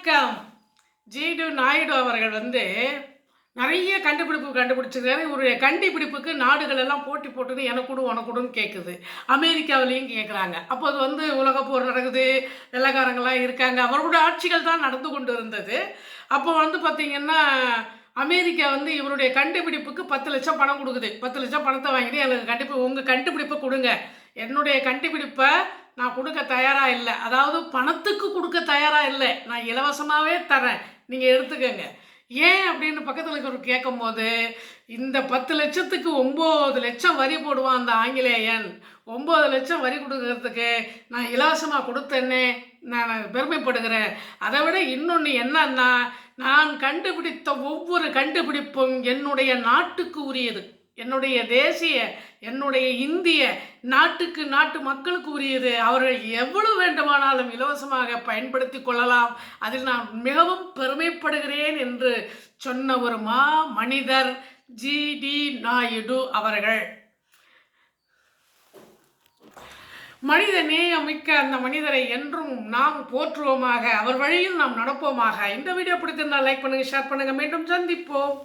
வணக்கம். ஜிடு நாயுடு அவர்கள் நிறைய கண்டுபிடிச்சிருக்காரு. இவருடைய கண்டுபிடிப்புக்கு நாடுகள் எல்லாம் போட்டி போட்டுன்னு எனக்கு கொடு உனக்கு கொடுன்னு கேட்குது. அமெரிக்காவிலையும் கேட்குறாங்க. அப்போ அது உலகப்போர் நடக்குது, வெள்ளைக்காரங்களாம் இருக்காங்க. அவர்களுடைய ஆட்சிகள் தான் நடந்து கொண்டு இருந்தது. அப்போ பார்த்தீங்கன்னா அமெரிக்கா இவருடைய கண்டுபிடிப்புக்கு 10 லட்சம் பணம் கொடுக்குது. 10 லட்சம் பணத்தை வாங்கிட்டு எனக்கு உங்கள் கண்டுபிடிப்பை கொடுங்க, என்னுடைய கண்டுபிடிப்பை நான் கொடுக்க தயாராக இல்லை, அதாவது பணத்துக்கு கொடுக்க தயாராக இல்லை, நான் இலவசமாகவே தரேன், நீங்கள் எடுத்துக்கங்க. ஏன் அப்படின்னு பக்கத்தில் இருக்கிறவர் கேட்கும் போது, இந்த 10 லட்சத்துக்கு 9 லட்சம் வரி போடுவான் அந்த ஆங்கிலேயன், 9 லட்சம் வரி கொடுக்கறதுக்கு நான் இலவசமாக கொடுத்தேன்னே நான் பெருமைப்படுகிறேன். அதை விட இன்னொன்று என்னன்னா, நான் கண்டுபிடித்த ஒவ்வொரு கண்டுபிடிப்பும் என்னுடைய நாட்டுக்கு உரியது, என்னுடைய தேசிய, என்னுடைய இந்திய நாட்டு மக்களுக்கு உரியது. அவர்கள் எவ்வளவு வேண்டுமானாலும் இலவசமாக பயன்படுத்தி கொள்ளலாம், அதில் நான் மிகவும் பெருமைப்படுகிறேன் என்று சொன்ன ஒரு மனிதர் ஜிடி நாயுடு அவர்கள். மனித நேயமிக்க அந்த மனிதரை என்றும் நாம் போற்றுவோமாக, அவர் வழியில் நாம் நடப்போமாக. இந்த வீடியோ பிடித்திருந்தால் லைக் பண்ணுங்க, ஷேர் பண்ணுங்க. மீண்டும் சந்திப்போம்.